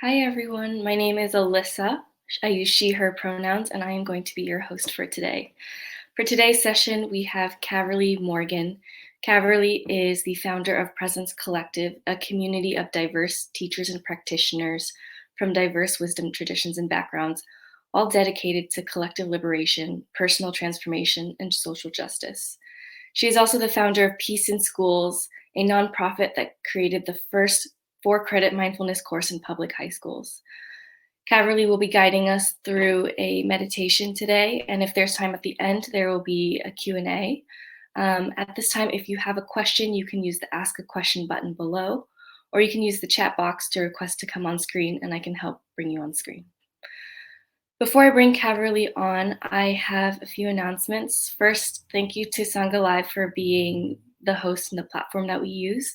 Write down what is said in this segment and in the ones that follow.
Hi everyone, my name is Alyssa. I use she, her pronouns, and I am going to be your host for today. For today's session, we have Caverly Morgan. Caverly is the founder of Presence Collective, a community of diverse teachers and practitioners from diverse wisdom traditions and backgrounds, all dedicated to collective liberation, personal transformation, and social justice. She is also the founder of Peace in Schools, a nonprofit that created the first 4-credit mindfulness course in public high schools. Caverly will be guiding us through a meditation today, and if there's time at the end, there will be a Q&A. At this time, if you have a question, you can use the Ask a Question button below, or you can use the chat box to request to come on screen, and I can help bring you on screen. Before I bring Caverly on, I have a few announcements. First, thank you to Sangha Live for being the host and the platform that we use.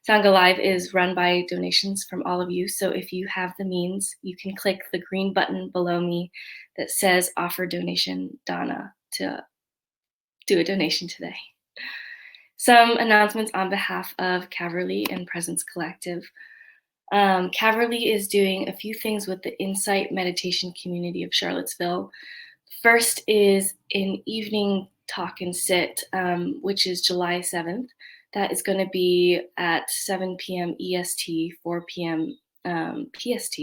Sangha Live is run by donations from all of you, so if you have the means, you can click the green button below me that says Offer Donation Dana to do a donation today. Some announcements on behalf of Caverly and Presence Collective. Caverly is doing a few things with the Insight Meditation community of Charlottesville. First is an evening talk and sit, which is July 7th. That is going to be at 7 p.m. EST, 4 p.m. PST.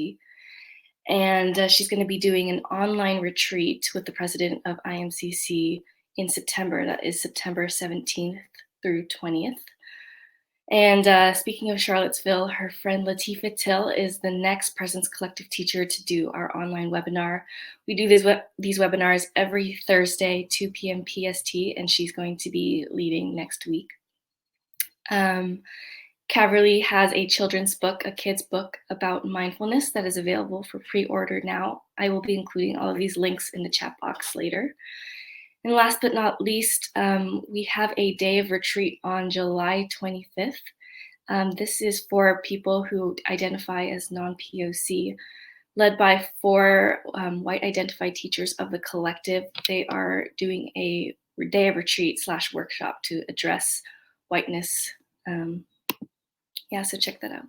And she's going to be doing an online retreat with the president of IMCC in September. That is September 17th through 20th. And speaking of Charlottesville, her friend Latifa Till is the next Presence Collective teacher to do our online webinar. We do these webinars every Thursday, 2 p.m. PST, and she's going to be leading next week. Caverly has a children's book, a kid's book about mindfulness that is available for pre-order now. I will be including all of these links in the chat box later. And last but not least, we have a day of retreat on July 25th. This is for people who identify as non-POC, led by 4 white identified teachers of the collective. They are doing a day of retreat / workshop to address whiteness. So check that out.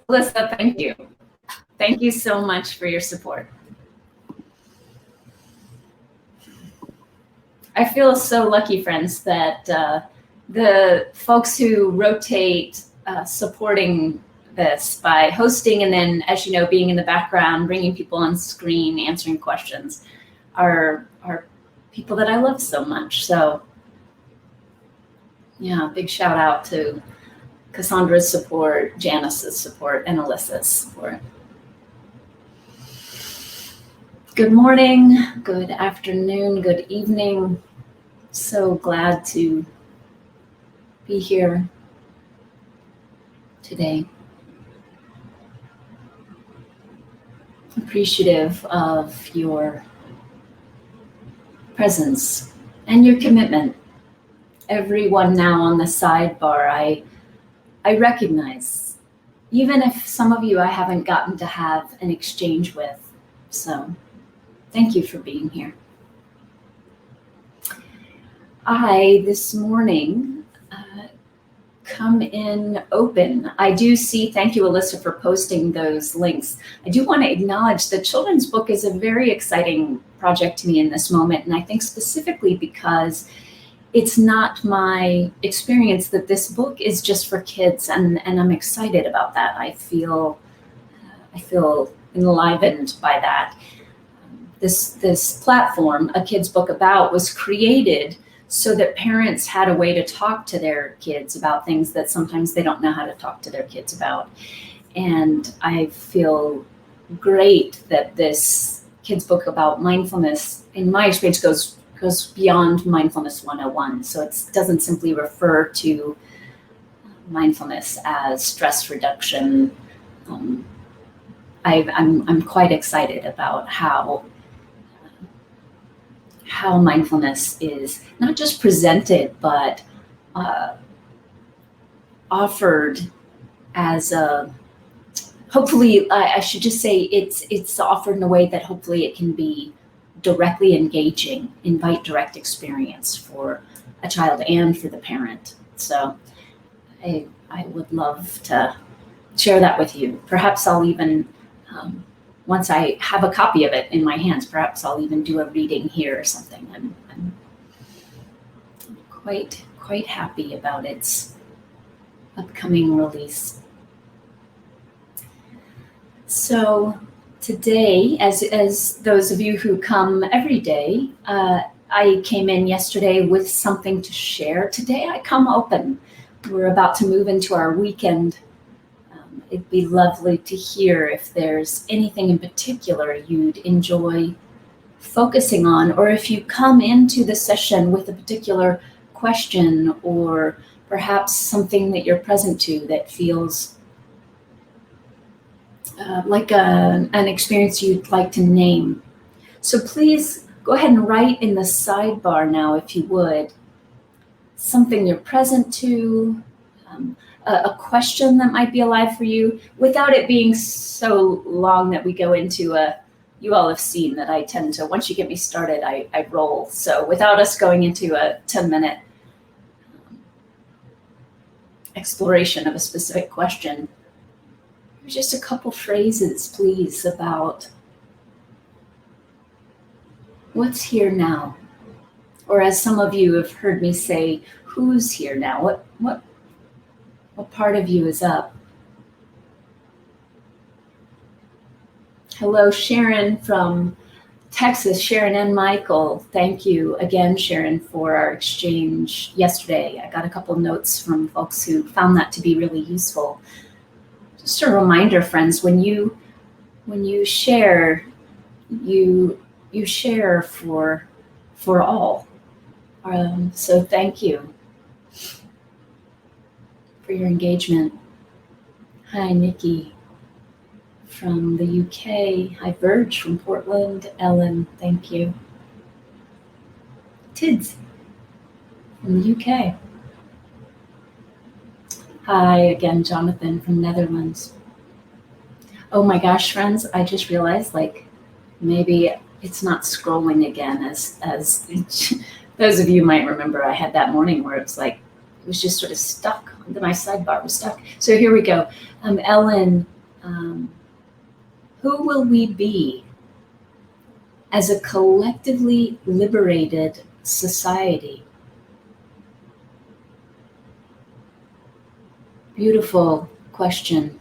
Alyssa, thank you. Thank you so much for your support. I feel so lucky, friends, that the folks who rotate supporting this by hosting and then, as you know, being in the background, bringing people on screen, answering questions, are people that I love so much. So yeah, big shout out to Cassandra's support, Janice's support, and Alyssa's support. Good morning, good afternoon, good evening. So glad to be here today. Appreciative of your presence and your commitment. Everyone now on the sidebar, I recognize, even if some of you I haven't gotten to have an exchange with. So thank you for being here. I, this morning, come in open. I do see, thank you, Alyssa, for posting those links. I do want to acknowledge the children's book is a very exciting project to me in this moment, and I think specifically because it's not my experience that this book is just for kids, and I'm excited about that. I feel enlivened by that. This platform, A Kid's Book About, was created so that parents had a way to talk to their kids about things that sometimes they don't know how to talk to their kids about. And I feel great that this Kid's Book About mindfulness, in my experience, goes beyond mindfulness 101. So it doesn't simply refer to mindfulness as stress reduction. I'm quite excited about how mindfulness is not just presented, but offered as a, hopefully, I should just say it's offered in a way that hopefully it can be directly engaging, invite direct experience for a child and for the parent. So I would love to share that with you. Perhaps I'll even, once I have a copy of it in my hands, perhaps I'll even do a reading here or something. I'm quite happy about its upcoming release. So today, as those of you who come every day, I came in yesterday with something to share. Today I come open. We're about to move into our weekend. It'd be lovely to hear if there's anything in particular you'd enjoy focusing on, or if you come into the session with a particular question or perhaps something that you're present to that feels like an experience you'd like to name. So please go ahead and write in the sidebar now, if you would, something you're present to, a question that might be alive for you, without it being so long that we go into you all have seen that I tend to, once you get me started, I roll. So without us going into a 10-minute exploration of a specific question, just a couple phrases, please, about what's here now. Or as some of you have heard me say, who's here now? What part of you is up? Hello, Sharon from Texas, Sharon and Michael. Thank you again, Sharon, for our exchange yesterday. I got a couple notes from folks who found that to be really useful. Just a reminder, friends, when you share, you share for all. So thank you for your engagement. Hi, Nikki from the UK. Hi, Verge from Portland. Ellen, thank you. Tids from the UK. Hi again, Jonathan from Netherlands. Oh my gosh, friends, I just realized maybe it's not scrolling again as those of you might remember I had that morning where it was just sort of stuck. My sidebar was stuck. So here we go. Ellen, who will we be as a collectively liberated society? Beautiful question.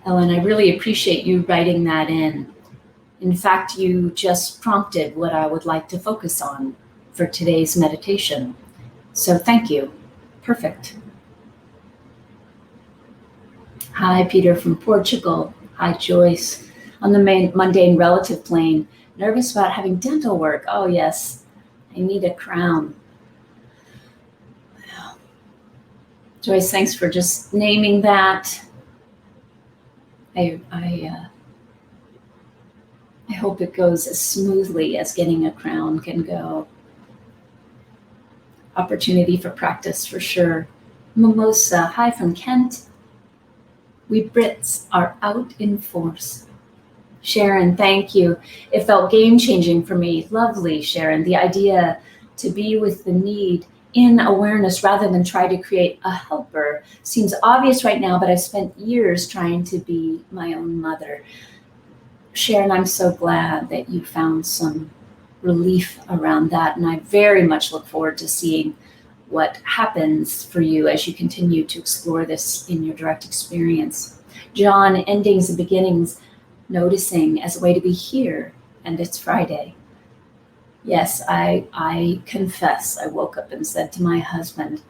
Ellen, I really appreciate you writing that in. In fact, you just prompted what I would like to focus on for today's meditation. So thank you. Perfect. Hi, Peter from Portugal. Hi, Joyce. On the mundane relative plane, nervous about having dental work. Oh, yes, I need a crown. Joyce, thanks for just naming that. I hope it goes as smoothly as getting a crown can go. Opportunity for practice for sure. Mimosa, hi from Kent. We Brits are out in force. Sharon, thank you. It felt game-changing for me. Lovely, Sharon. The idea to be with the need in awareness rather than try to create a helper seems obvious right now, but I've spent years trying to be my own mother. Sharon, I'm so glad that you found some relief around that, and I very much look forward to seeing what happens for you as you continue to explore this in your direct experience. John, endings and beginnings, noticing as a way to be here, and it's Friday. Yes, I confess, I woke up and said to my husband,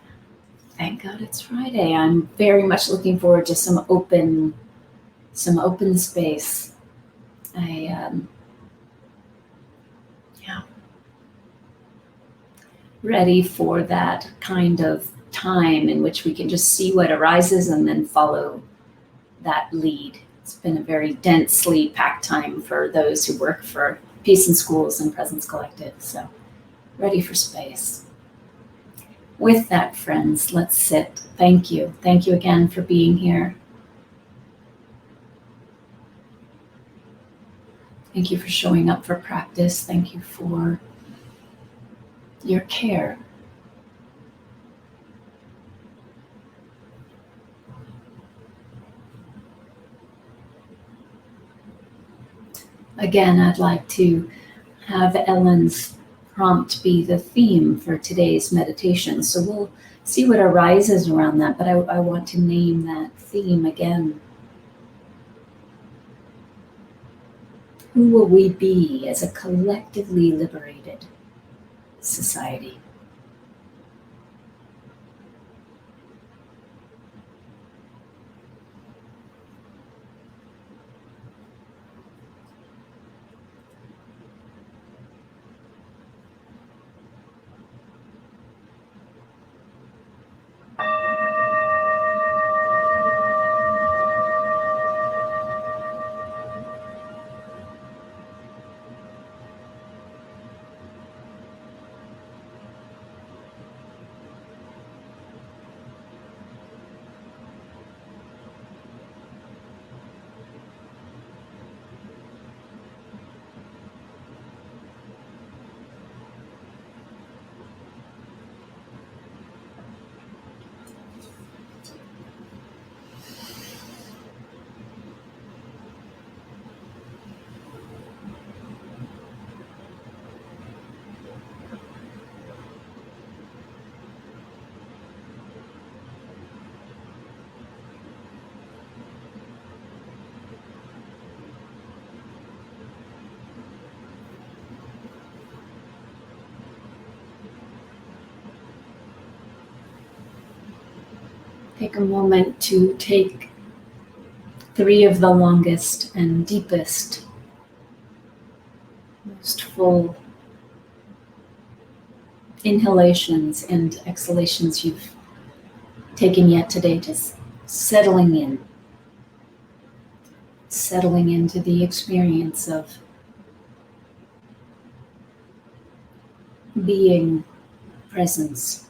thank God it's Friday. I'm very much looking forward to some open space. Ready for that kind of time in which we can just see what arises and then follow that lead. It's been a very densely packed time for those who work for Peace in Schools and Presence Collective, so ready for space. With that, friends, let's sit. Thank you. Thank you again for being here. Thank you for showing up for practice. Thank you for your care. Again, I'd like to have Ellen's prompt be the theme for today's meditation. So we'll see what arises around that, but I want to name that theme again. Who will we be as a collectively liberated society? Take a moment to take 3 of the longest and deepest, most full inhalations and exhalations you've taken yet today, just settling into the experience of being presence.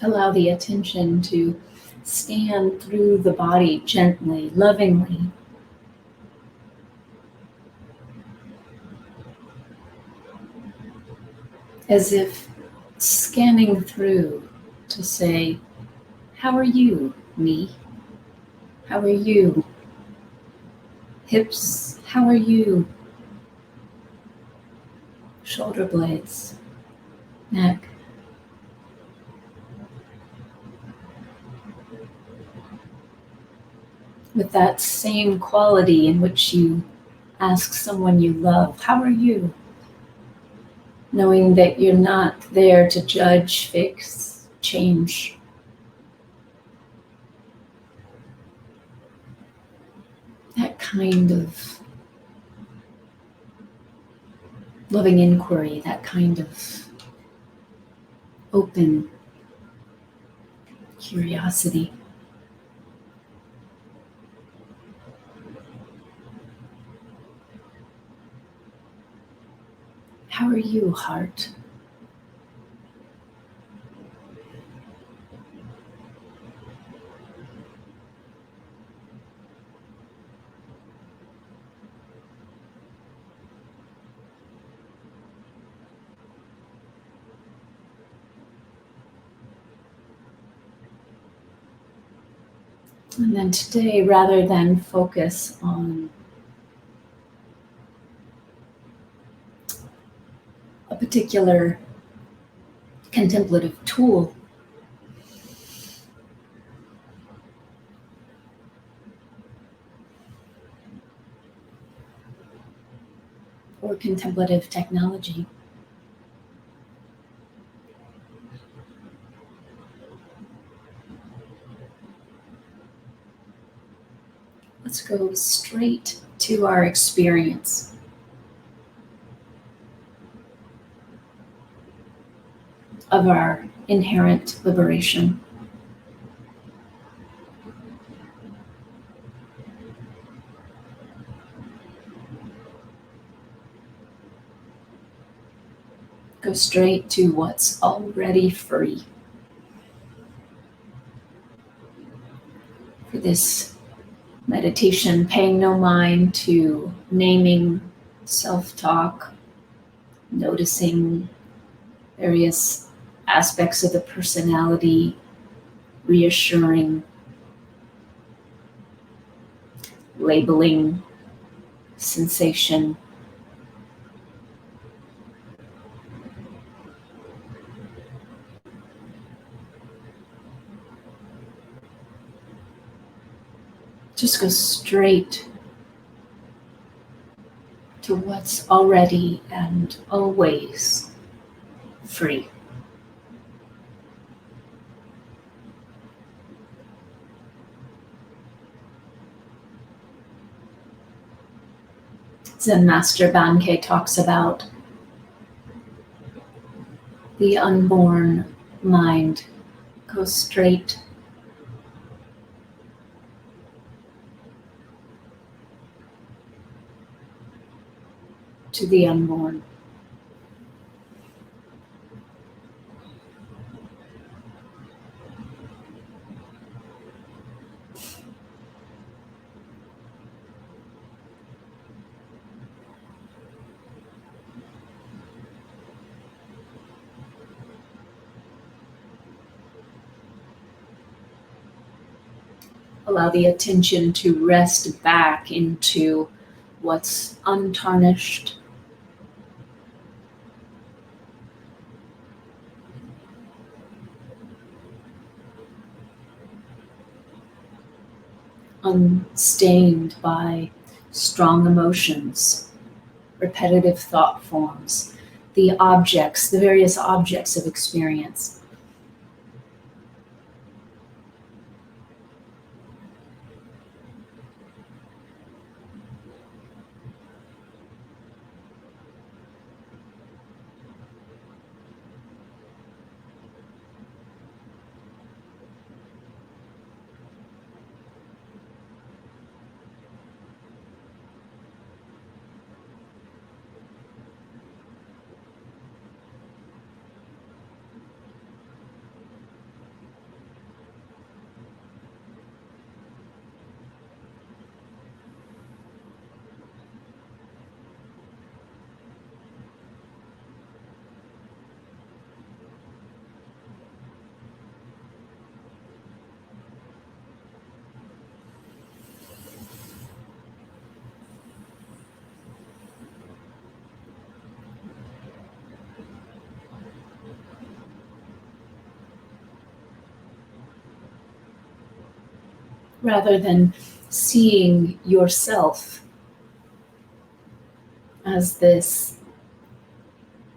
Allow the attention to scan through the body gently, lovingly. As if scanning through to say, how are you, me? How are you? Hips, how are you? Shoulder blades, neck. With that same quality in which you ask someone you love, how are you? Knowing that you're not there to judge, fix, change. That kind of loving inquiry, that kind of open curiosity. How are you, heart? And then today, rather than focus on a particular contemplative tool, or contemplative technology, let's go straight to our experience of our inherent liberation. Go straight to what's already free. For this meditation, paying no mind to naming, self-talk, noticing various aspects of the personality, reassuring, labeling, sensation. Just go straight to what's already and always free. Zen Master Bankei talks about the unborn mind. Go straight to the unborn. Allow the attention to rest back into what's untarnished, unstained by strong emotions, repetitive thought forms, the objects, the various objects of experience. Rather than seeing yourself as this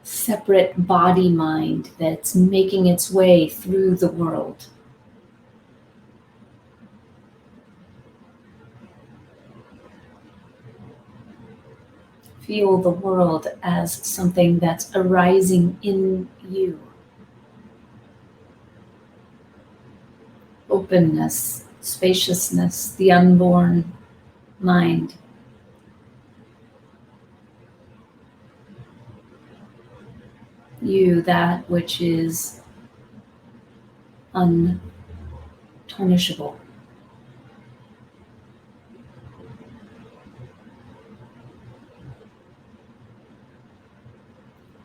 separate body mind that's making its way through the world. Feel the world as something that's arising in you. Openness, spaciousness, the unborn mind. You, that which is untarnishable.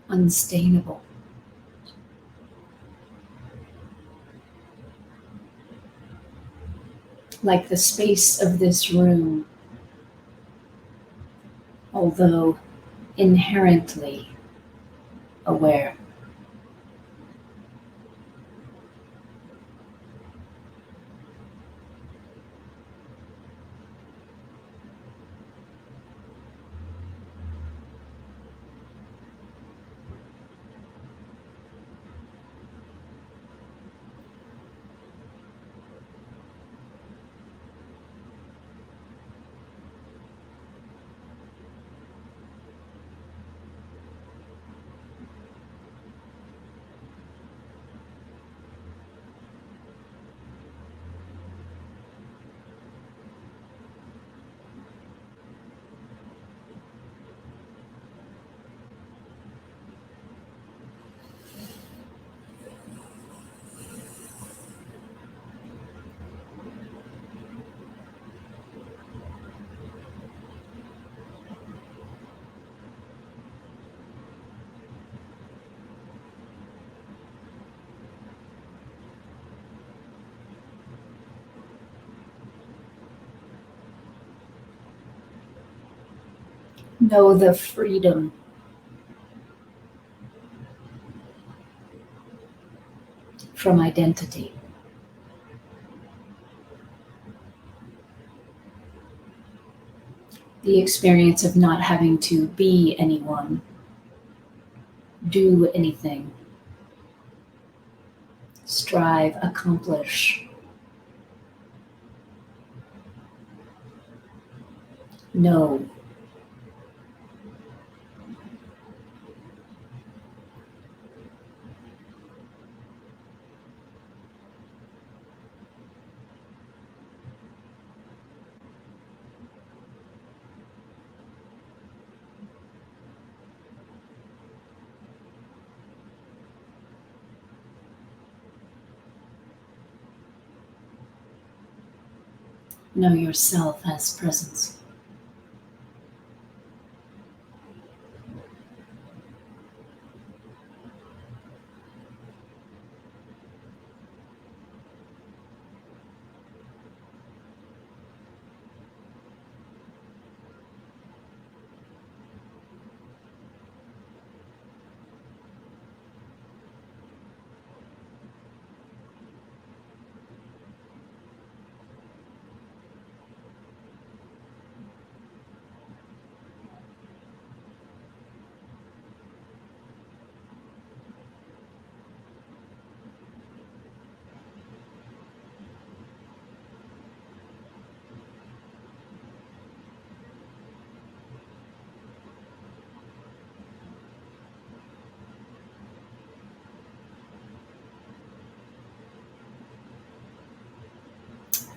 Unstainable. like the space of this room, although inherently aware. Know the freedom from identity. The experience of not having to be anyone, do anything, strive, accomplish. Know. Know yourself as presence.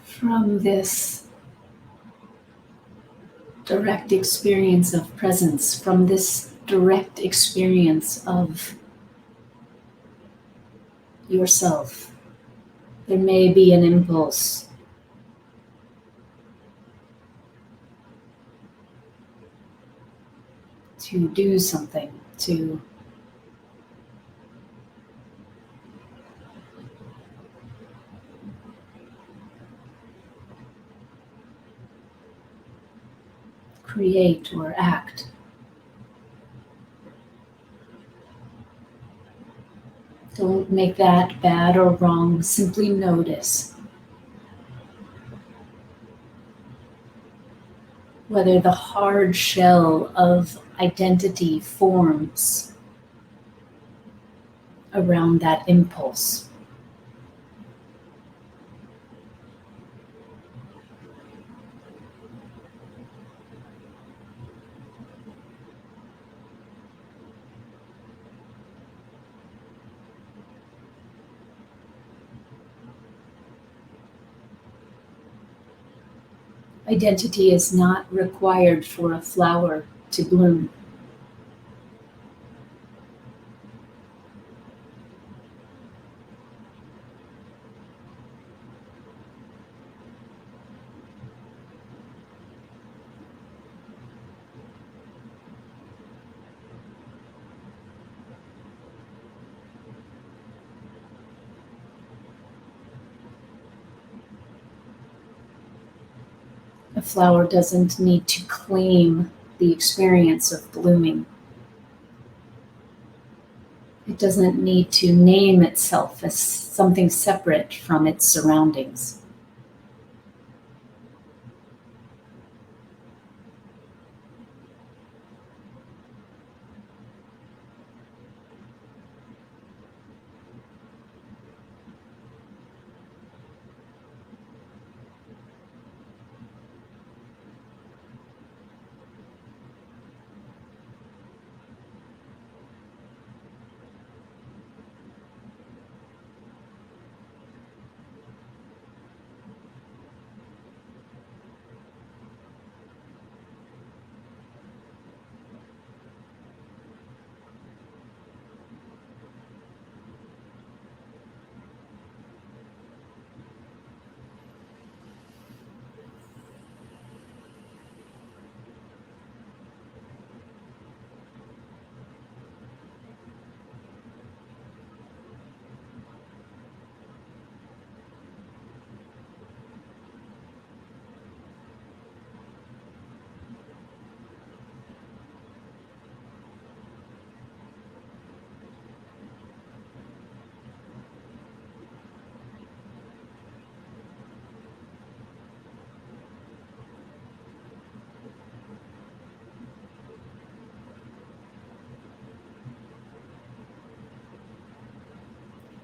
From this direct experience of presence, from this direct experience of yourself, there may be an impulse to do something, to create or act. Don't make that bad or wrong, simply notice whether the hard shell of identity forms around that impulse. Identity is not required for a flower to bloom. A flower doesn't need to claim the experience of blooming. It doesn't need to name itself as something separate from its surroundings.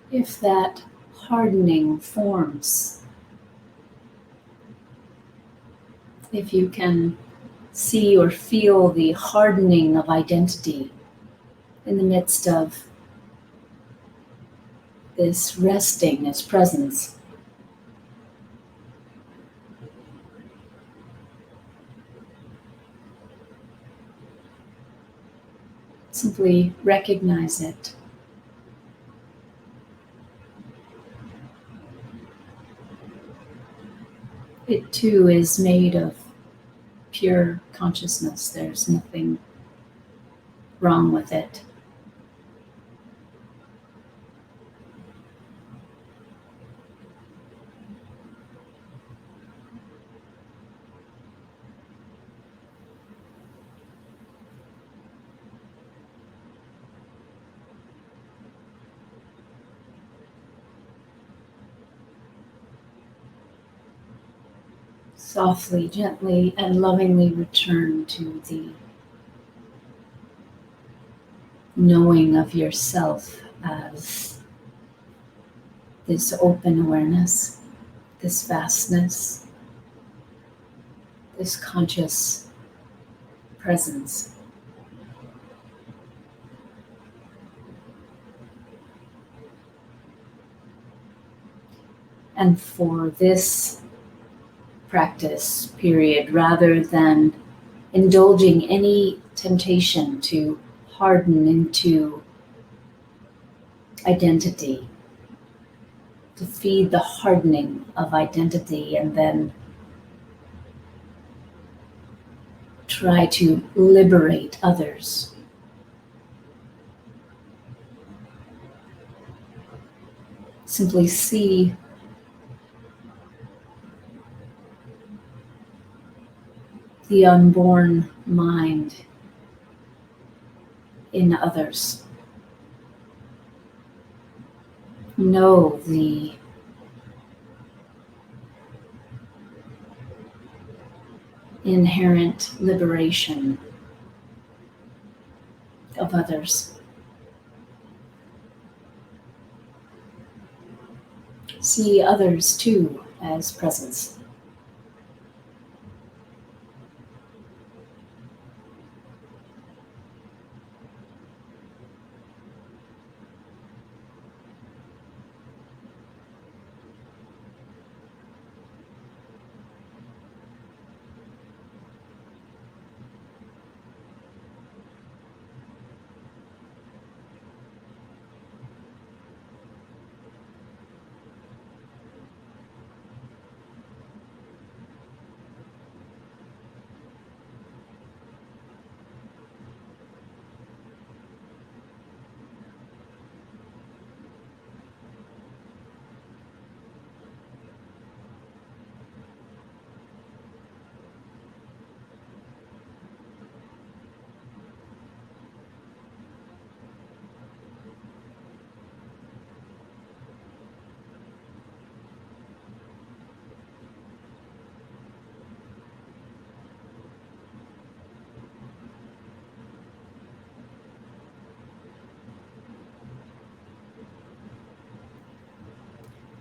If that hardening forms, if you can see or feel the hardening of identity in the midst of this resting as presence, simply recognize it. It too is made of pure consciousness. There's nothing wrong with it. Softly, gently, and lovingly return to the knowing of yourself as this open awareness, this vastness, this conscious presence. And for this practice period, rather than indulging any temptation to harden into identity, to feed the hardening of identity and then try to liberate others. Simply see the unborn mind in others. Know the inherent liberation of others. See others too as presence.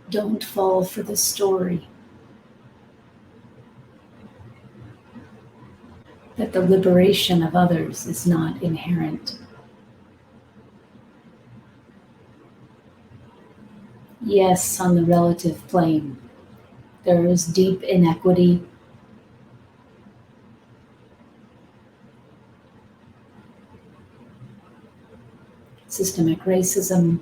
Don't fall for the story that the liberation of others is not inherent. Yes, on the relative plane, there is deep inequity, systemic racism,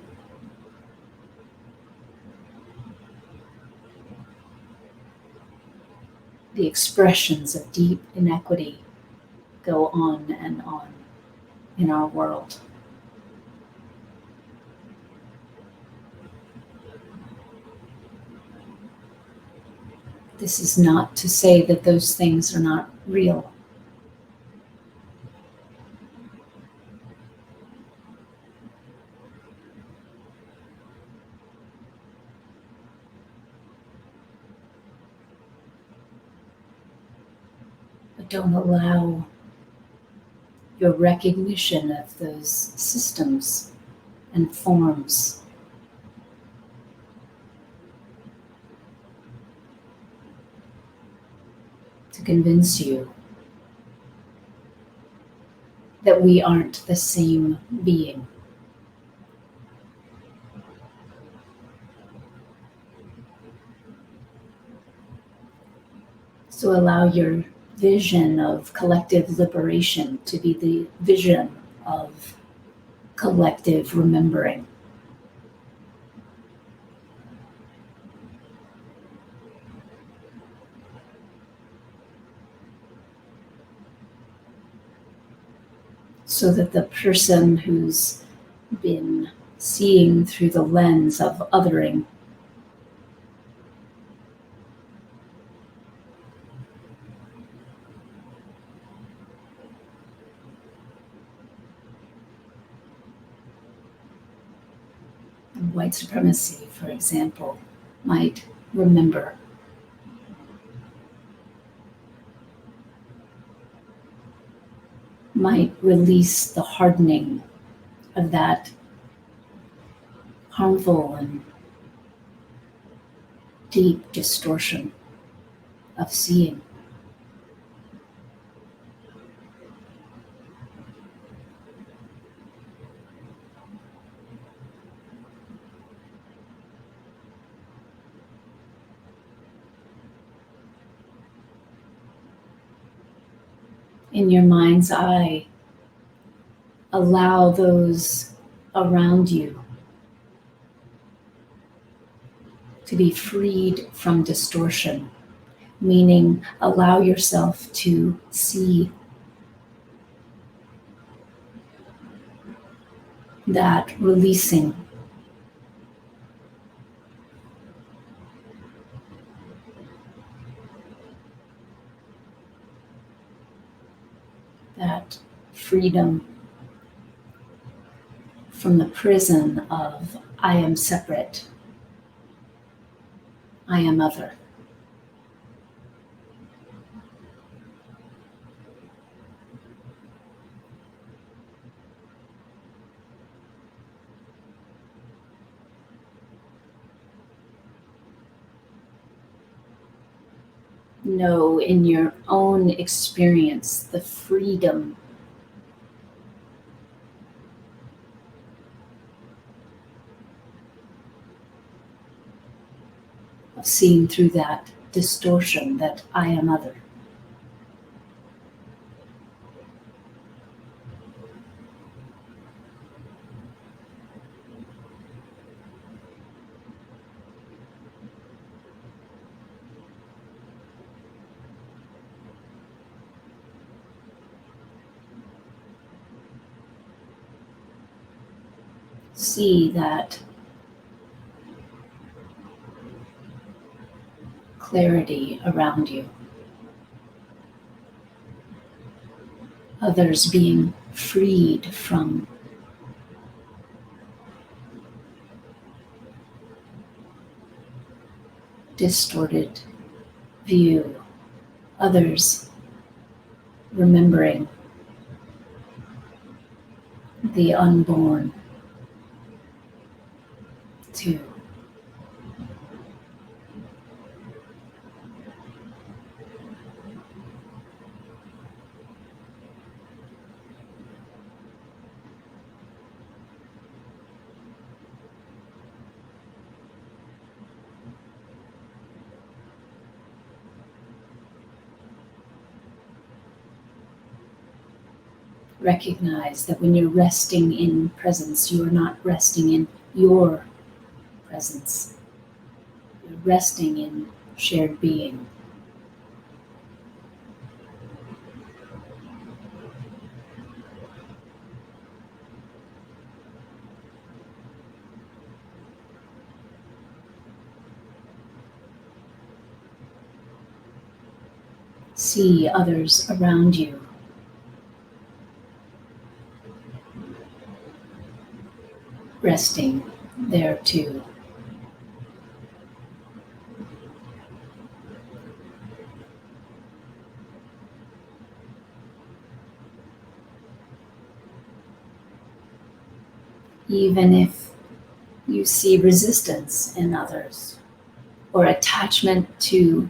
the expressions of deep inequity go on and on in our world. This is not to say that those things are not real. But don't allow your recognition of those systems and forms to convince you that we aren't the same being. So allow your vision of collective liberation to be the vision of collective remembering. So that the person who's been seeing through the lens of othering white supremacy, for example, might remember. Might release the hardening of that harmful and deep distortion of seeing. In your mind's eye, allow those around you to be freed from distortion, meaning allow yourself to see that releasing, that freedom from the prison of I am separate, I am other. Know in your own experience the freedom of seeing through that distortion that I am other. See that clarity around you. Others being freed from distorted view. Others remembering the unborn too. Recognize that when you're resting in presence, you are not resting in your presence. You're resting in shared being. See others around you. Resting there too. Even if you see resistance in others or attachment to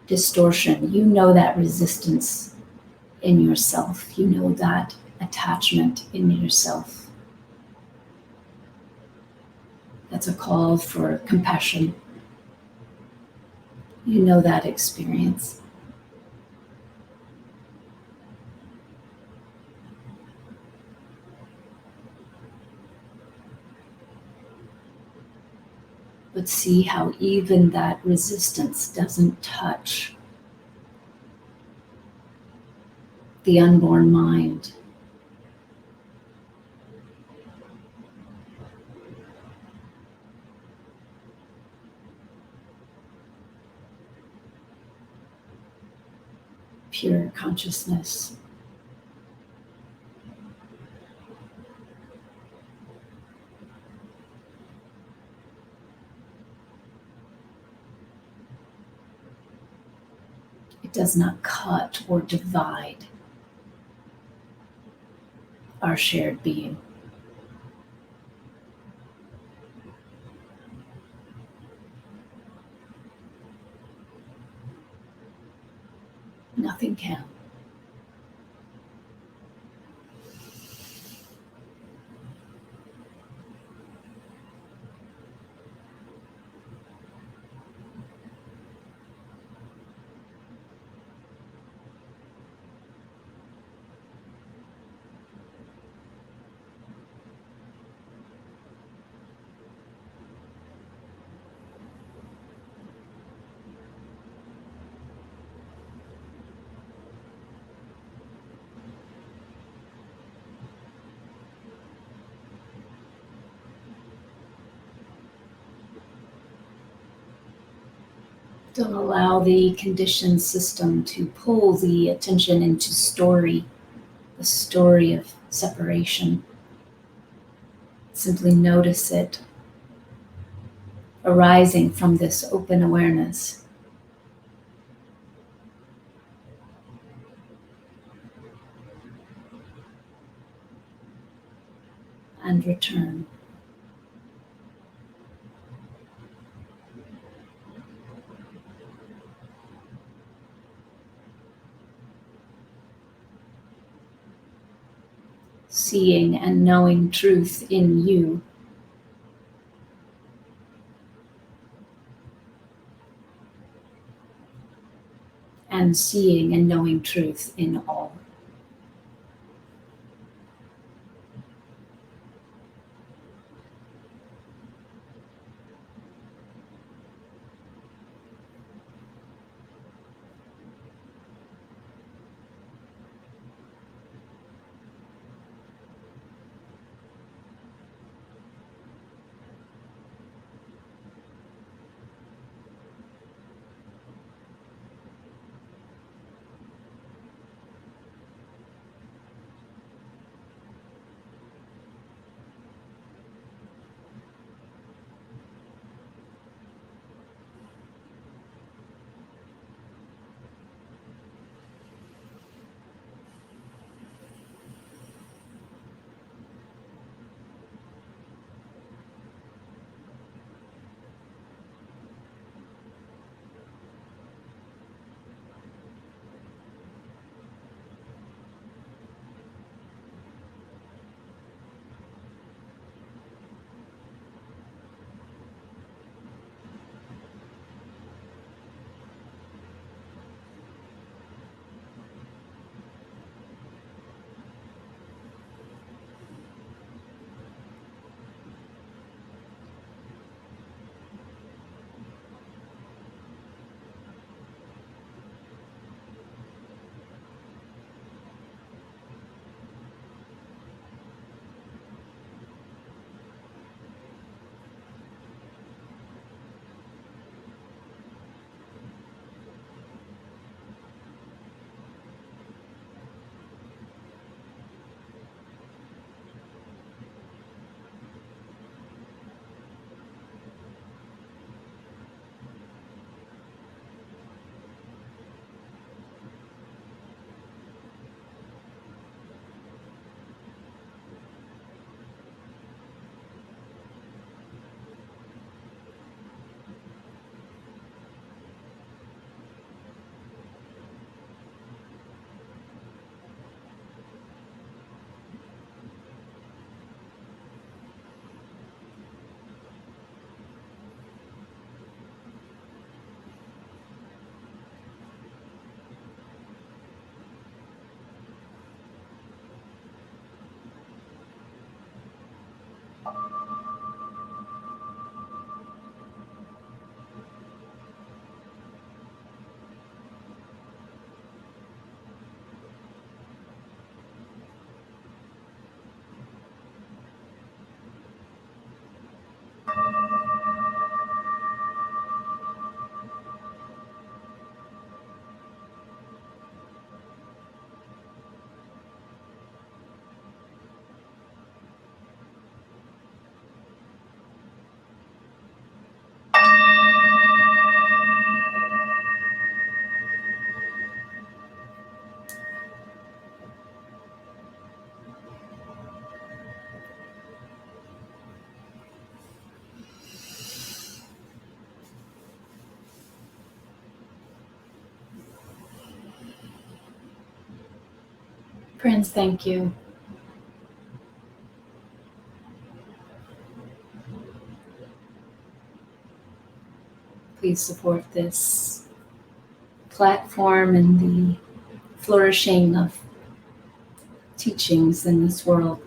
distortion, you know that resistance in yourself. You know that attachment in yourself. That's a call for compassion. You know that experience. But see how even that resistance doesn't touch the unborn mind. Pure consciousness. It does not cut or divide our shared being. Nothing can. Don't allow the conditioned system to pull the attention into story, the story of separation. Simply notice it arising from this open awareness. And return. Seeing and knowing truth in you. And seeing and knowing truth in all. Friends, thank you. Please support this platform and the flourishing of teachings in this world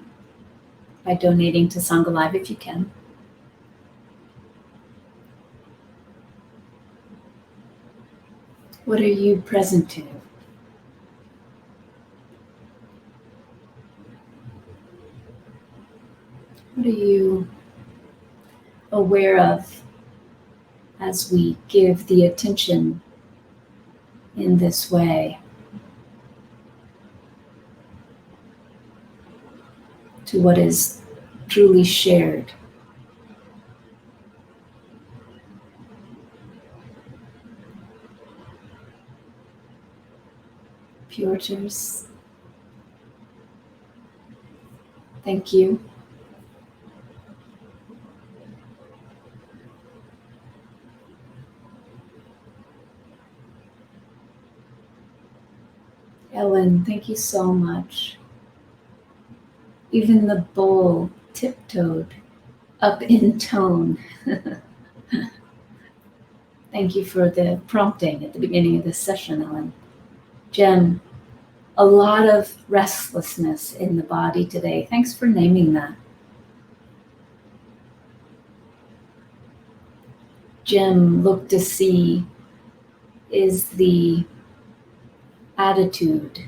by donating to Sangha Live if you can. What are you present to? What are you aware of as we give the attention in this way to what is truly shared? Puriters, thank you. Ellen, thank you so much. Even the bowl tiptoed up in tone. Thank you for the prompting at the beginning of this session, Ellen. Jen, a lot of restlessness in the body today. Thanks for naming that. Jim, look to see is the attitude,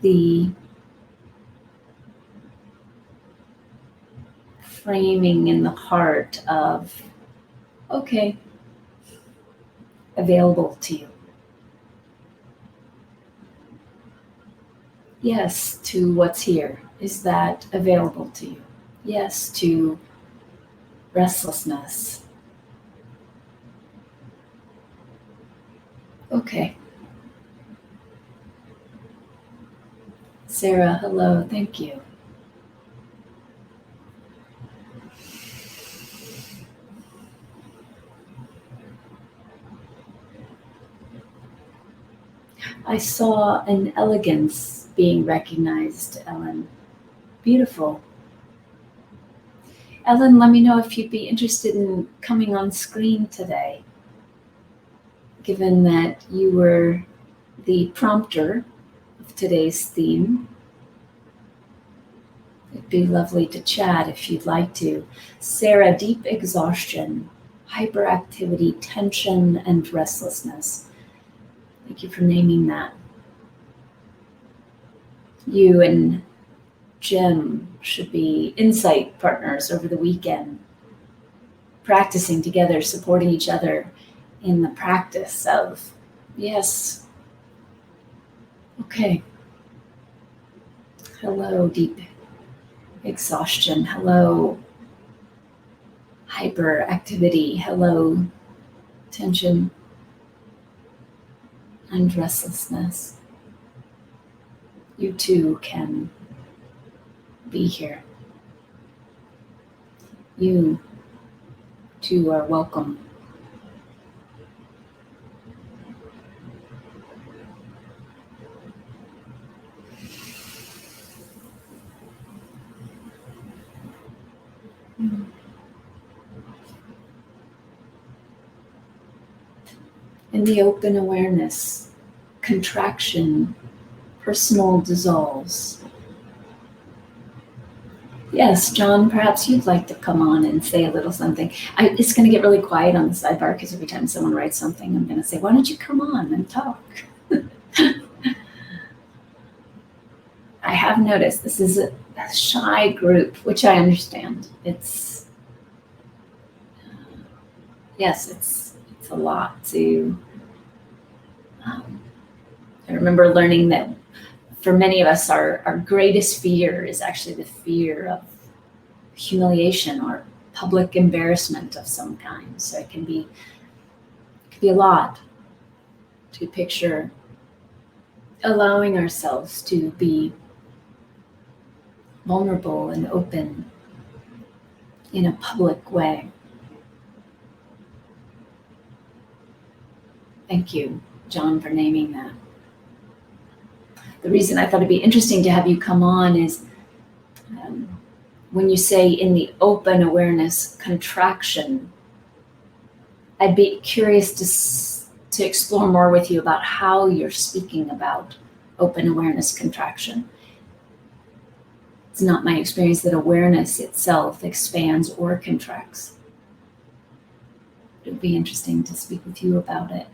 the framing in the heart of, okay, available to you. Yes to what's here. Is that available to you? Yes to restlessness. Okay. Sarah, hello, thank you. I saw an elegance being recognized, Ellen. Beautiful. Ellen, let me know if you'd be interested in coming on screen today, given that you were the prompter of today's theme. It'd be lovely to chat if you'd like to. Sarah, deep exhaustion, hyperactivity, tension, and restlessness. Thank you for naming that. You and Jim should be insight partners over the weekend, practicing together, supporting each other in the practice of, yes, okay. Hello, deep exhaustion. Hello, hyperactivity. Hello, tension and restlessness. You too can be here. You too are welcome. In the open awareness, contraction, personal dissolves. Yes, John, perhaps you'd like to come on and say a little something. It's going to get really quiet on the sidebar because every time someone writes something, I'm going to say, why don't you come on and talk? I have noticed this is a shy group, which I understand. Yes, it's a lot to. I remember learning that for many of us, our greatest fear is actually the fear of humiliation or public embarrassment of some kind. So it can be a lot to picture allowing ourselves to be vulnerable and open in a public way. Thank you, John, for naming that. The reason I thought it'd be interesting to have you come on is when you say in the open awareness contraction, I'd be curious to explore more with you about how you're speaking about open awareness contraction. It's not my experience that awareness itself expands or contracts. It would be interesting to speak with you about it.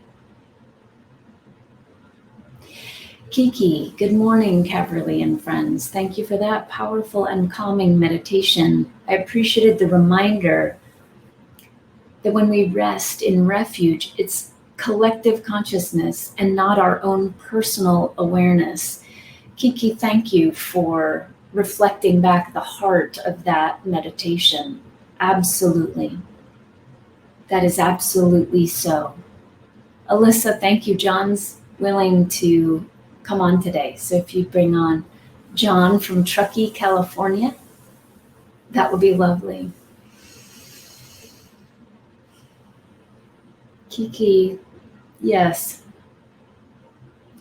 Kiki, good morning, Caverly and friends. Thank you for that powerful and calming meditation. I appreciated the reminder that when we rest in refuge, it's collective consciousness and not our own personal awareness. Kiki, thank you for reflecting back the heart of that meditation. Absolutely. That is absolutely so. Alyssa, thank you. John's willing to come on today. So if you bring on John from Truckee, California, that would be lovely. Kiki, yes.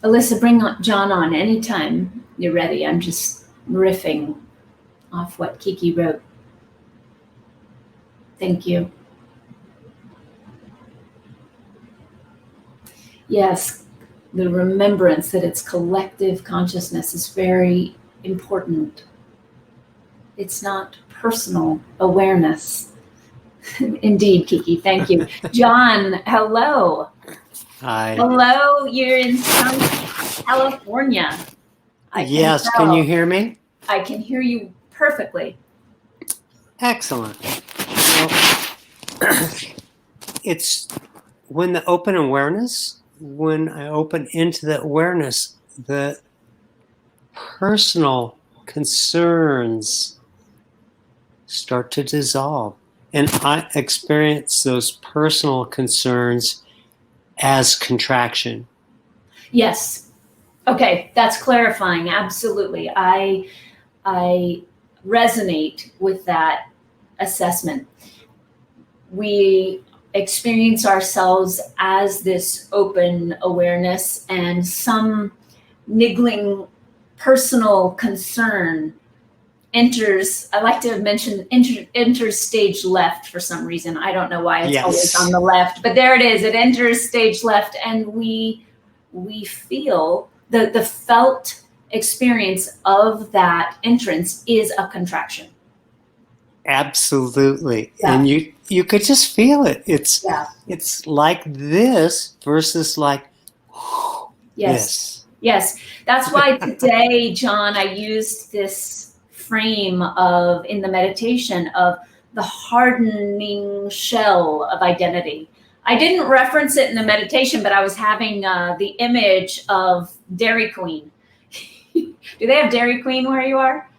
Alyssa, bring John on anytime you're ready. I'm just riffing off what Kiki wrote. Thank you. Yes, the remembrance that it's collective consciousness is very important. It's not personal awareness. Indeed, Kiki, thank you. John, hello. Hi. Hello, you're in Sangha, California. Yes, can you hear me? I can hear you perfectly. Excellent. Well, it's when the open awareness, when I open into the awareness, the personal concerns start to dissolve. And I experience those personal concerns as contraction. Yes. Okay, that's clarifying. Absolutely. I resonate with that assessment. We experience ourselves as this open awareness, and some niggling personal concern enters. I like to mention enters stage left for some reason. I don't know why it's always on the left, but there it is. It enters stage left, and we feel the felt experience of that entrance is a contraction. Absolutely. Yeah. And you could just feel it. It's like this versus like this. Yes. That's why today, John, I used this frame of, in the meditation, of the hardening shell of identity. I didn't reference it in the meditation, but I was having the image of Dairy Queen. Do they have Dairy Queen where you are?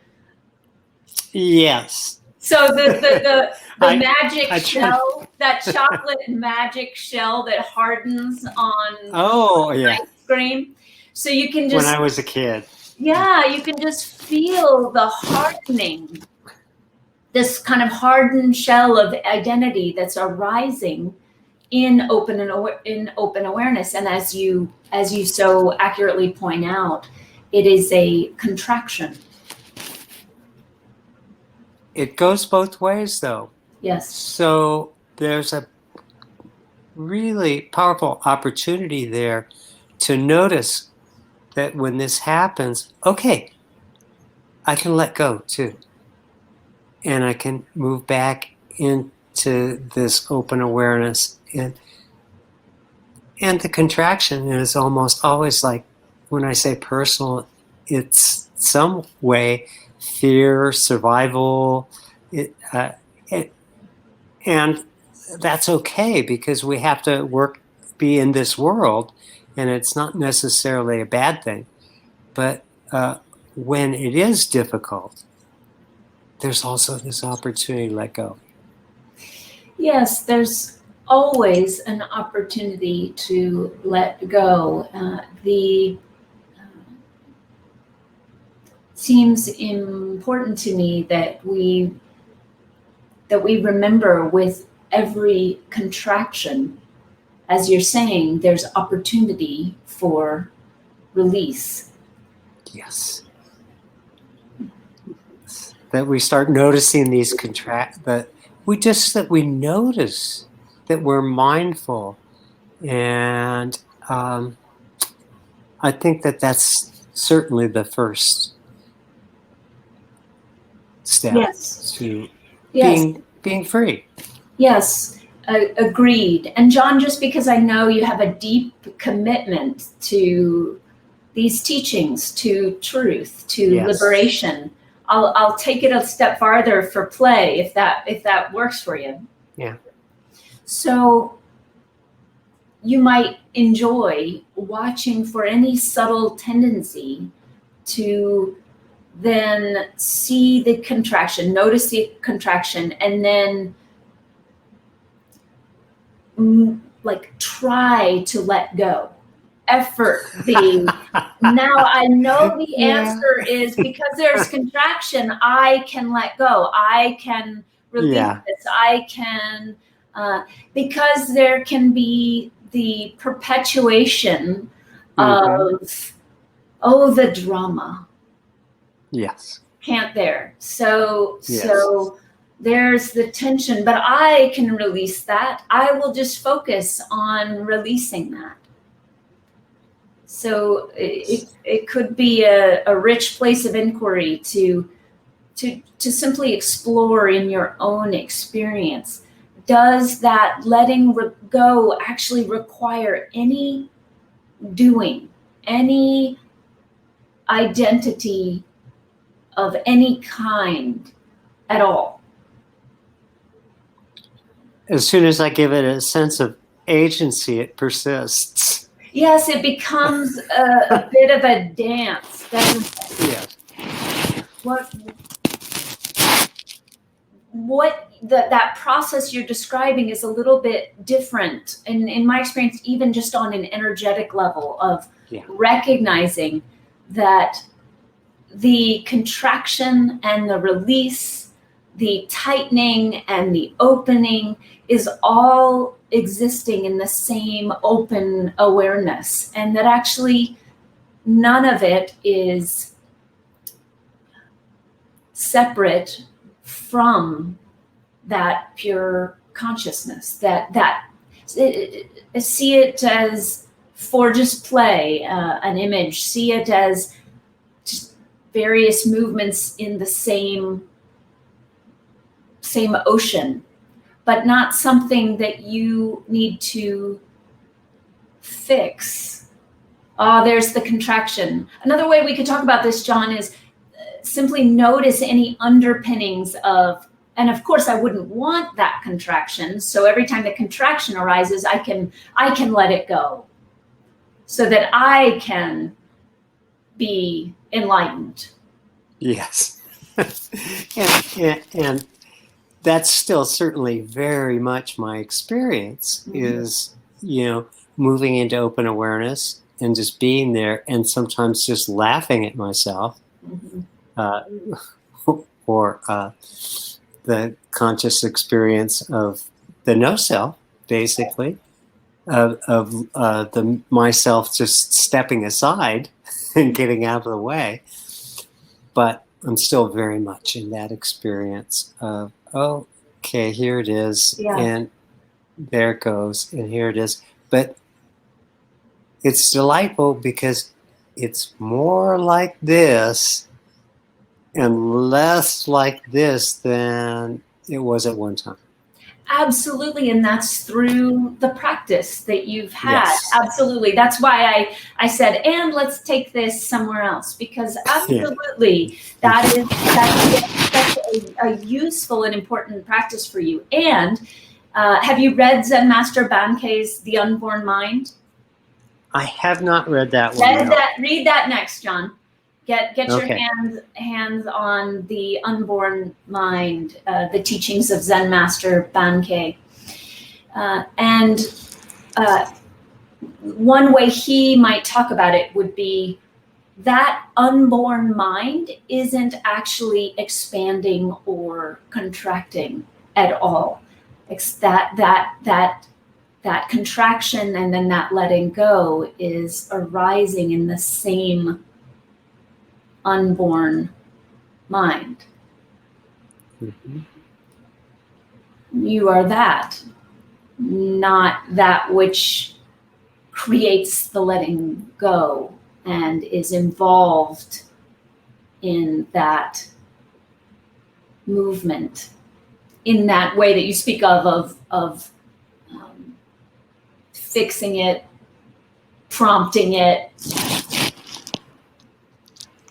Yes. So the magic shell, that chocolate magic shell that hardens on ice cream. So you can just, when I was a kid. Yeah, you can just feel the hardening, this kind of hardened shell of identity that's arising in open awareness. And as you so accurately point out, it is a contraction. It goes both ways, though. Yes. So there's a really powerful opportunity there to notice that when this happens, okay, I can let go too. and I can move back into this open awareness. And the contraction is almost always like, when I say personal, it's some way fear, survival, and that's okay, because we have to be in this world, and it's not necessarily a bad thing. But when it is difficult, there's also this opportunity to let go. Yes, there's always an opportunity to let go. Seems important to me that we remember with every contraction, as you're saying, there's opportunity for release. Yes. That we start noticing these that we notice, that we're mindful. And I think that that's certainly the first step. Yes. To yes. being free. Yes, agreed. And John, just because I know you have a deep commitment to these teachings, to truth, to Yes. liberation, I'll take it a step farther for play, if that works for you. Yeah. So you might enjoy watching for any subtle tendency to then see the contraction, notice the contraction, and then like try to let go. Effort being, now I know the answer is because there's contraction, I can let go. I can release this. I can, because there can be the perpetuation of, the drama. Yes. Can't there. So there's the tension, but I can release that. I will just focus on releasing that. So it could be a rich place of inquiry to simply explore in your own experience. Does that letting go actually require any doing, any identity of any kind at all? As soon as I give it a sense of agency, it persists. Yes, it becomes a bit of a dance, doesn't it? Yes. That process you're describing is a little bit different, and in my experience, even just on an energetic level of recognizing that the contraction and the release, the tightening and the opening is all existing in the same open awareness, and that actually none of it is separate from that pure consciousness. See it as, for just play, an image, see it as just various movements in the same ocean, but not something that you need to fix. There's the contraction. Another way we could talk about this, John, is simply notice any underpinnings of, and of course I wouldn't want that contraction, so every time the contraction arises, I can let it go so that I can be enlightened. Yes. and that's still certainly very much my experience, is, moving into open awareness and just being there, and sometimes just laughing at myself, or the conscious experience of the no self, basically, of the myself just stepping aside and getting out of the way. But I'm still very much in that experience of, okay, here it is, and there it goes, and here it is. But it's delightful because it's more like this and less like this than it was at one time. Absolutely, and that's through the practice that you've had. Yes. Absolutely. That's why I said, and let's take this somewhere else, because absolutely that's a useful and important practice for you. And have you read Zen Master Bankei's The Unborn Mind? I have not read that one. Read that next, John. Get Okay. your hands on The Unborn Mind, the teachings of Zen Master Bankei. And one way he might talk about it would be that unborn mind isn't actually expanding or contracting at all. It's that contraction and then that letting go is arising in the same unborn mind. Mm-hmm. You are that, not that which creates the letting go and is involved in that movement, in that way that you speak of fixing it, prompting it.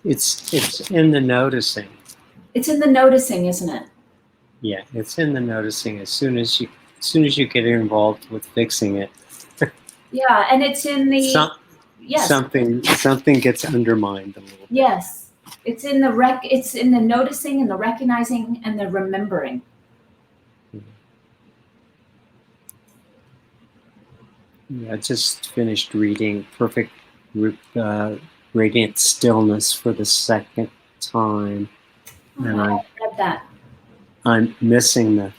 It's in the noticing. It's in the noticing, isn't it? Yeah, it's in the noticing. As soon as you get involved with fixing it, yeah, and it's in the yes. Something gets undermined a little bit. Yes, it's in the It's in the noticing and the recognizing and the remembering. Yeah, I just finished reading Perfect Radiant Stillness for the second time, and I read that. I'm missing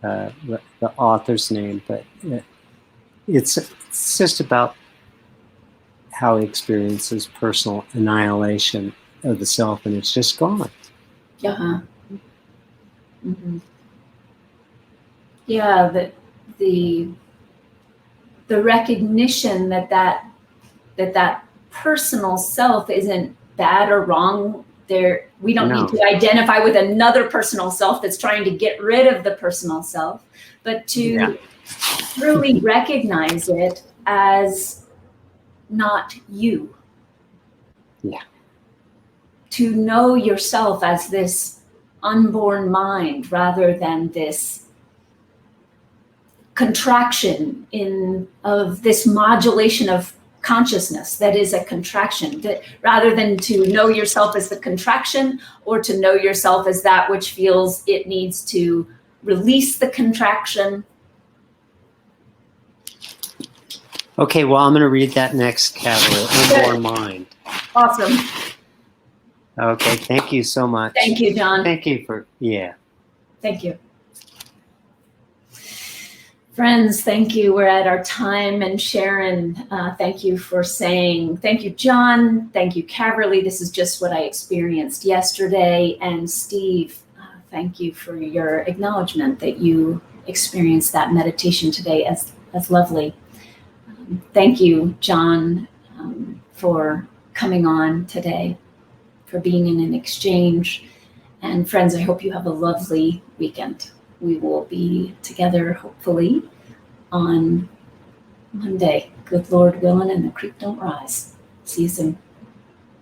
the author's name, but it's just about how he experiences personal annihilation of the self, and it's just gone. Uh-huh. Mm-hmm. Yeah, the recognition that personal self isn't bad or wrong. We don't need to identify with another personal self that's trying to get rid of the personal self, but to truly recognize it as not you. Yeah. To know yourself as this unborn mind rather than this contraction of this modulation of consciousness that is a contraction, that rather than to know yourself as the contraction or to know yourself as that which feels it needs to release the contraction. Okay, well, I'm going to read that next, Caverly. Unborn Mind. Awesome. Okay, thank you so much. Thank you, John. Thank you for, Thank you. Friends, thank you. We're at our time. And Sharon, thank you for saying, thank you, John. Thank you, Caverly. This is just what I experienced yesterday. And Steve, thank you for your acknowledgement that you experienced that meditation today as lovely. Thank you, John, for coming on today, for being in an exchange. And friends, I hope you have a lovely weekend. We will be together, hopefully, on Monday. Good Lord willing, and the creek don't rise. See you soon.